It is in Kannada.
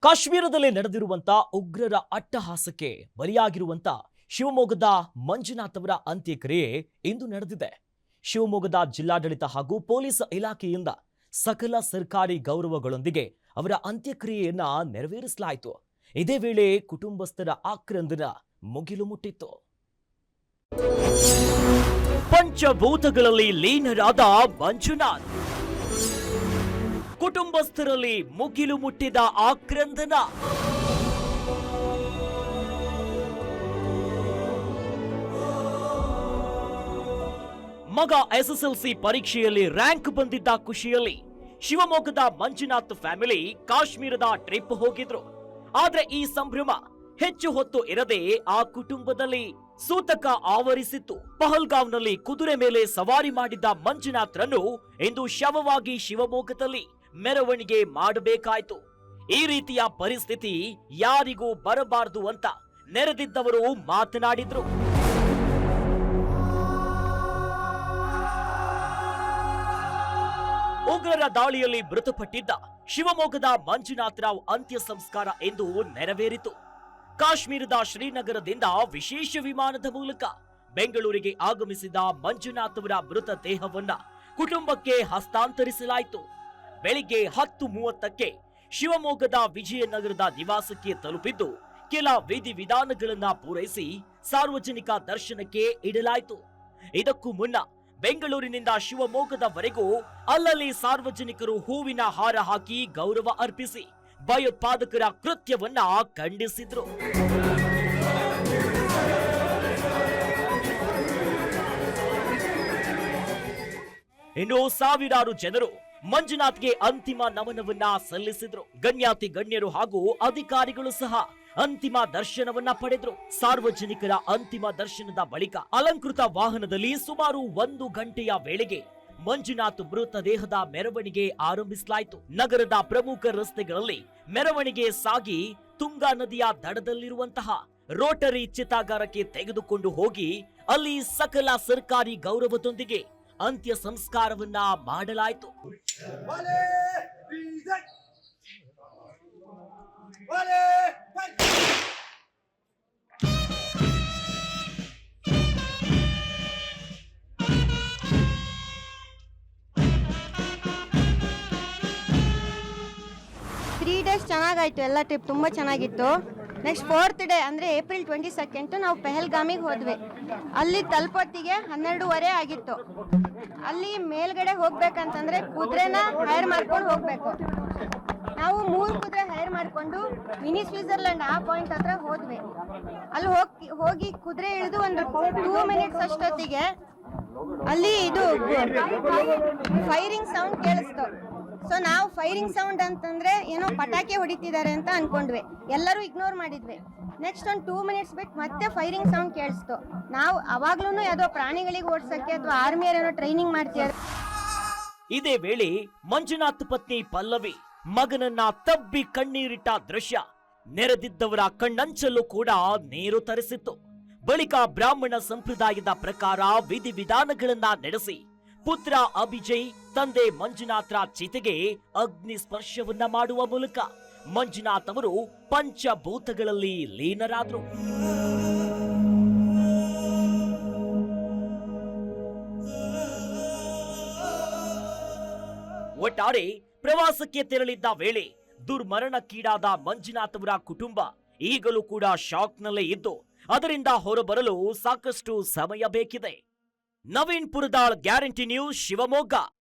ಕಾಶ್ಮೀರದಲ್ಲಿ ನಡೆದಿರುವಂತ ಉಗ್ರರ ಅಟ್ಟಹಾಸಕ್ಕೆ ಬಲಿಯಾಗಿರುವಂತ ಶಿವಮೊಗ್ಗದ ಮಂಜುನಾಥ್ ಅವರ ಅಂತ್ಯಕ್ರಿಯೆ ಇಂದು ನಡೆದಿದೆ. ಶಿವಮೊಗ್ಗದ ಜಿಲ್ಲಾಡಳಿತ ಹಾಗೂ ಪೊಲೀಸ್ ಇಲಾಖೆಯಿಂದ ಸಕಲ ಸರ್ಕಾರಿ ಗೌರವಗಳೊಂದಿಗೆ ಅವರ ಅಂತ್ಯಕ್ರಿಯೆಯನ್ನ ನೆರವೇರಿಸಲಾಯಿತು. ಇದೇ ವೇಳೆ ಕುಟುಂಬಸ್ಥರ ಆಕ್ರಂದನ ಮುಗಿಲು ಮುಟ್ಟಿತ್ತು. ಪಂಚಭೂತಗಳಲ್ಲಿ ಲೀನರಾದ ಮಂಜುನಾಥ್, ಕುಟುಂಬಸ್ಥರಲ್ಲಿ ಮುಗಿಲು ಮುಟ್ಟಿದ ಆಕ್ರಂದನ. ಮಗ ಎಸ್ಎಸ್ಎಲ್ಸಿ ಪರೀಕ್ಷೆಯಲ್ಲಿ ರ್ಯಾಂಕ್ ಬಂದಿದ್ದ ಖುಷಿಯಲ್ಲಿ ಶಿವಮೊಗ್ಗದ ಮಂಜುನಾಥ್ ಫ್ಯಾಮಿಲಿ ಕಾಶ್ಮೀರದ ಟ್ರಿಪ್ ಹೋಗಿದ್ರು. ಆದ್ರೆ ಈ ಸಂಭ್ರಮ ಹೆಚ್ಚು ಹೊತ್ತು ಇರದೆ ಆ ಕುಟುಂಬದಲ್ಲಿ ಸೂತಕ ಆವರಿಸಿತ್ತು. ಪಹಲ್ಗಾವ್ನಲ್ಲಿ ಕುದುರೆ ಮೇಲೆ ಸವಾರಿ ಮಾಡಿದ್ದ ಮಂಜುನಾಥ್ರನ್ನು ಇಂದು ಶವವಾಗಿ ಶಿವಮೊಗ್ಗದಲ್ಲಿ ಮೆರವಣಿಗೆ ಮಾಡಬೇಕಾಯ್ತು. ಈ ರೀತಿಯ ಪರಿಸ್ಥಿತಿ ಯಾರಿಗೂ ಬರಬಾರದು ಅಂತ ನೆರೆದಿದ್ದವರು ಮಾತನಾಡಿದ್ರು. ಉಗ್ರರ ದಾಳಿಯಲ್ಲಿ ಮೃತಪಟ್ಟಿದ್ದ ಶಿವಮೊಗ್ಗದ ಮಂಜುನಾಥ್ ರಾವ್ ಅಂತ್ಯ ಸಂಸ್ಕಾರ ಎಂದು ನೆರವೇರಿತು. ಕಾಶ್ಮೀರದ ಶ್ರೀನಗರದಿಂದ ವಿಶೇಷ ವಿಮಾನದ ಮೂಲಕ ಬೆಂಗಳೂರಿಗೆ ಆಗಮಿಸಿದ ಮಂಜುನಾಥ್ ಅವರ ಮೃತ ದೇಹವನ್ನ ಕುಟುಂಬಕ್ಕೆ ಹಸ್ತಾಂತರಿಸಲಾಯಿತು. ಬೆಳಿಗ್ಗೆ 10:30ಕ್ಕೆ ಶಿವಮೊಗ್ಗದ ವಿಜಯನಗರದ ನಿವಾಸಕ್ಕೆ ತಲುಪಿದ್ದು ಕೆಲ ವಿಧಿವಿಧಾನಗಳನ್ನ ಪೂರೈಸಿ ಸಾರ್ವಜನಿಕ ದರ್ಶನಕ್ಕೆ ಇಡಲಾಯಿತು. ಇದಕ್ಕೂ ಮುನ್ನ ಬೆಂಗಳೂರಿನಿಂದ ಶಿವಮೊಗ್ಗದವರೆಗೂ ಅಲ್ಲಲ್ಲಿ ಸಾರ್ವಜನಿಕರು ಹೂವಿನ ಹಾರ ಹಾಕಿ ಗೌರವ ಅರ್ಪಿಸಿ ಭಯೋತ್ಪಾದಕರ ಕೃತ್ಯವನ್ನ ಖಂಡಿಸಿದ್ರು. ಇನ್ನು ಸಾವಿರಾರು ಜನರು ಮಂಜುನಾಥ್ಗೆ ಅಂತಿಮ ನಮನವನ್ನ ಸಲ್ಲಿಸಿದ್ರು. ಗಣ್ಯಾತಿ ಗಣ್ಯರು ಹಾಗೂ ಅಧಿಕಾರಿಗಳು ಸಹ ಅಂತಿಮ ದರ್ಶನವನ್ನ ಪಡೆದ್ರು. ಸಾರ್ವಜನಿಕರ ಅಂತಿಮ ದರ್ಶನದ ಬಳಿಕ ಅಲಂಕೃತ ವಾಹನದಲ್ಲಿ ಸುಮಾರು 1 ಗಂಟೆಯ ವೇಳೆಗೆ ಮಂಜುನಾಥ್ ಮೃತದೇಹದ ಮೆರವಣಿಗೆ ಆರಂಭಿಸಲಾಯಿತು. ನಗರದ ಪ್ರಮುಖ ರಸ್ತೆಗಳಲ್ಲಿ ಮೆರವಣಿಗೆ ಸಾಗಿ ತುಂಗಾ ನದಿಯ ದಡದಲ್ಲಿರುವಂತಹ ರೋಟರಿ ಚಿತಾಗಾರಕ್ಕೆ ತೆಗೆದುಕೊಂಡು ಹೋಗಿ ಅಲ್ಲಿ ಸಕಲ ಸರ್ಕಾರಿ ಗೌರವದೊಂದಿಗೆ ಅಂತ್ಯ ಸಂಸ್ಕಾರವನ್ನ ಮಾಡಲಾಯಿತು. days ಚೆನ್ನಾಗಾಯ್ತು. ಎಲ್ಲ ಟ್ರಿಪ್ ತುಂಬ ಚೆನ್ನಾಗಿತ್ತು. ನೆಕ್ಸ್ಟ್ 4th ಡೇ ಅಂದರೆ ಏಪ್ರಿಲ್ 22 ನಾವು ಪೆಹಲ್ಗಾಮಿಗೆ ಹೋದ್ವಿ. ಅಲ್ಲಿ ತಲುಪೊತ್ತಿಗೆ 12:30 ಆಗಿತ್ತು. ಅಲ್ಲಿ ಮೇಲ್ಗಡೆ ಹೋಗ್ಬೇಕಂತಂದ್ರೆ ಕುದುರೆನ ಹೈರ್ ಮಾಡ್ಕೊಂಡು ಹೋಗ್ಬೇಕು. ನಾವು 3 ಕುದುರೆ ಹೈರ್ ಮಾಡಿಕೊಂಡು ಮಿನಿ ಸ್ವಿಟ್ಜರ್ಲೆಂಡ್ ಆ ಪಾಯಿಂಟ್ ಹತ್ರ ಹೋದ್ವಿ. ಅಲ್ಲಿ ಹೋಗಿ ಕುದುರೆ ಇಳಿದು ಒಂದು 2 ಮಿನಿಟ್ಸ್ ಅಷ್ಟೊತ್ತಿಗೆ ಅಲ್ಲಿ ಇದು ಫೈರಿಂಗ್ ಸೌಂಡ್ ಕೇಳಿಸ್ತು. ಸೊ ನಾವು ಫೈರಿಂಗ್ ಸೌಂಡ್ ಅಂತಂದ್ರೆ ಏನೋ ಪಟಾಕಿ ಹೊಡಿತಿದ್ದಾರೆ ಅಂತ ಅನ್ಕೊಂಡ್ವಿ. ಎಲ್ಲರೂ ಇಗ್ನೋರ್ ಮಾಡಿದ್ವಿ. ನೆಕ್ಸ್ಟ್ ಒಂದು 2 ಮಿನಿಟ್ಸ್ ಬಿಟ್ಟು ಮತ್ತೆ ಫೈರಿಂಗ್ ಸೌಂಡ್ ಕೇಳಿಸ್ತು. ನಾವು ಅವಾಗ್ಲೂ ಯಾವುದೋ ಪ್ರಾಣಿಗಳಿಗೆ ಓಡಿಸಕ್ಕೆ ಅಥವಾ ಆರ್ಮಿಯರೇನೋ ಟ್ರೈನಿಂಗ್ ಮಾಡ್ತಿದ್ದಾರೆ. ಇದೇ ವೇಳೆ ಮಂಜುನಾಥ್ ಪತ್ನಿ ಪಲ್ಲವಿ ಮಗನನ್ನ ತಬ್ಬಿ ಕಣ್ಣೀರಿಟ್ಟ ದೃಶ್ಯ ನೆರೆದಿದ್ದವರ ಕಣ್ಣಂಚಲ್ಲೂ ಕೂಡ ನೀರು ತರಿಸಿತ್ತು. ಬಳಿಕ ಬ್ರಾಹ್ಮಣ ಸಂಪ್ರದಾಯದ ಪ್ರಕಾರ ವಿಧಿವಿಧಾನಗಳನ್ನ ನಡೆಸಿ ಪುತ್ರ ಅಭಿಜಯ್ ತಂದೆ ಮಂಜುನಾಥ್ರ ಚಿತೆಗೆ ಅಗ್ನಿ ಸ್ಪರ್ಶವನ್ನ ಮಾಡುವ ಮೂಲಕ ಮಂಜುನಾಥ್ ಅವರು ಪಂಚಭೂತಗಳಲ್ಲಿ ಲೀನರಾದ್ರು. ಒಟ್ಟಾರೆ ಪ್ರವಾಸಕ್ಕೆ ತೆರಳಿದ್ದ ವೇಳೆ ದುರ್ಮರಣಕ್ಕೀಡಾದ ಮಂಜುನಾಥ್ ಅವರ ಕುಟುಂಬ ಈಗಲೂ ಕೂಡ ಶಾಕ್ನಲ್ಲೇ ಇದ್ದು ಅದರಿಂದ ಹೊರಬರಲು ಸಾಕಷ್ಟು ಸಮಯ ಬೇಕಿದೆ. Naveen Puradal, guarantee news, Shivamogga.